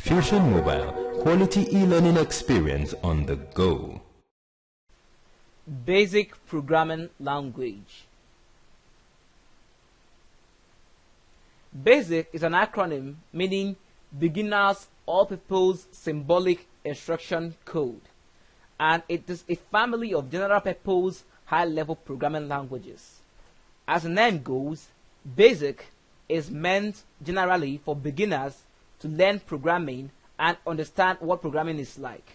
Fusion Mobile, quality e-learning experience on the go. Basic programming language. BASIC is an acronym meaning Beginner's All-Purpose Symbolic Instruction Code, and it is a family of general-purpose high-level programming languages. As the name goes, BASIC is meant generally for beginners to learn programming and understand what programming is like.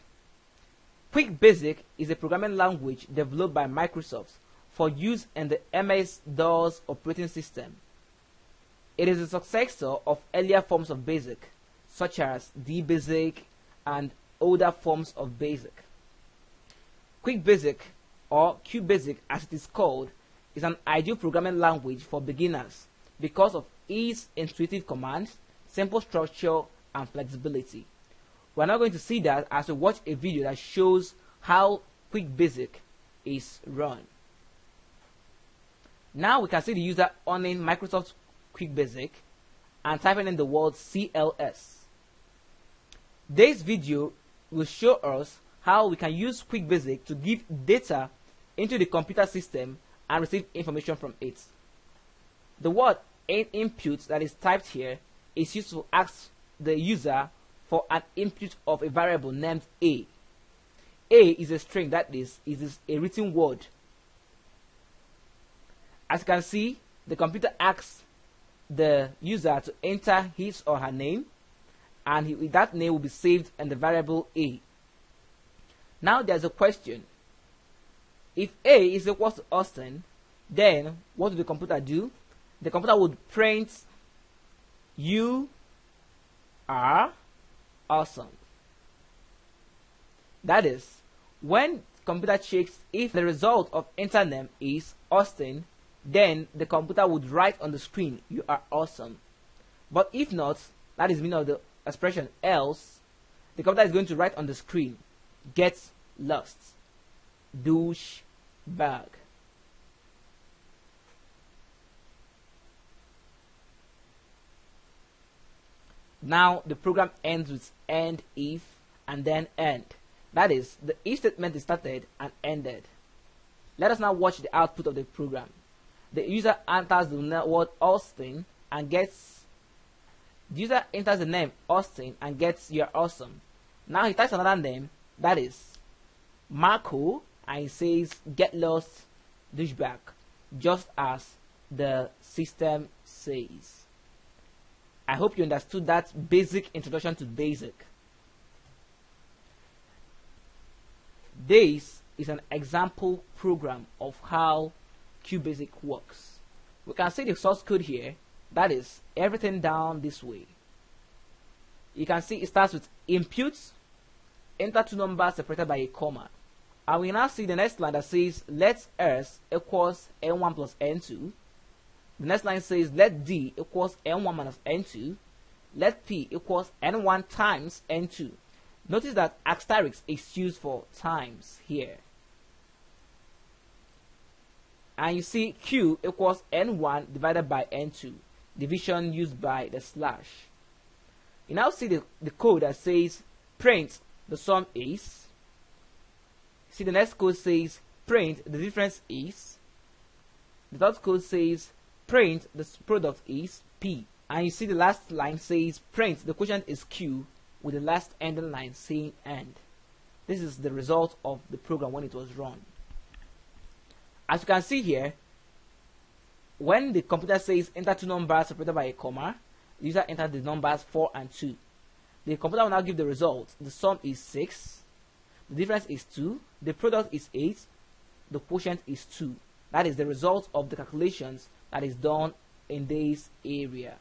Quick Basic is a programming language developed by Microsoft for use in the MS-DOS operating system. It is a successor of earlier forms of BASIC, such as DBasic and older forms of BASIC. Quick Basic, or QBasic as it is called, is an ideal programming language for beginners because of its intuitive commands, simple structure, and flexibility. We're not going to see that as we watch a video that shows how Quick Basic is run. Now we can see the user owning Microsoft Quick Basic and typing in the word CLS. This video will show us how we can use Quick Basic to give data into the computer system and receive information from it. The word input that is typed here is used to ask the user for an input of a variable named A. A is a string, that is a written word. As you can see, the computer asks the user to enter his or her name, and that name will be saved in the variable A. Now there's a question. If A is equal to Austin, then what would the computer do? The computer would print "You are awesome." That is, when the computer checks if the result of enter name is Austin, then the computer would write on the screen "You are awesome." But if not, that is meaning of the expression else, the computer is going to write on the screen "Get lost, douche bag." Now the program ends with end if and then end. That is, the if statement is started and ended. Let us now watch the output of the program. The user enters the word Austin and gets the name Austin and gets "You're awesome." Now he types another name, that is Marco, and he says "Get lost, douchebag," just as the system says. I hope you understood that basic introduction to BASIC. This is an example program of how QBasic works. We can see the source code here, that is everything down this way. You can see it starts with inputs, enter two numbers separated by a comma. And we now see the next line that says let S equals N1 plus N2. The next line says let D equals N1 minus N2. Let P equals N1 times N2. Notice that asterisk is used for times here. And you see Q equals N1 divided by N2. Division used by the slash. You now see the code that says print the sum is. See the next code says print the difference is. The third code says print the product is P. And you see the last line says print the quotient is Q, with the last ending line saying end. This is the result of the program when it was run. As you can see here, when the computer says enter two numbers separated by a comma, the user entered the numbers 4 and 2. The computer will now give the result. The sum is 6, the difference is 2, the product is 8, the quotient is 2. That is the result of the calculations that is done in this area.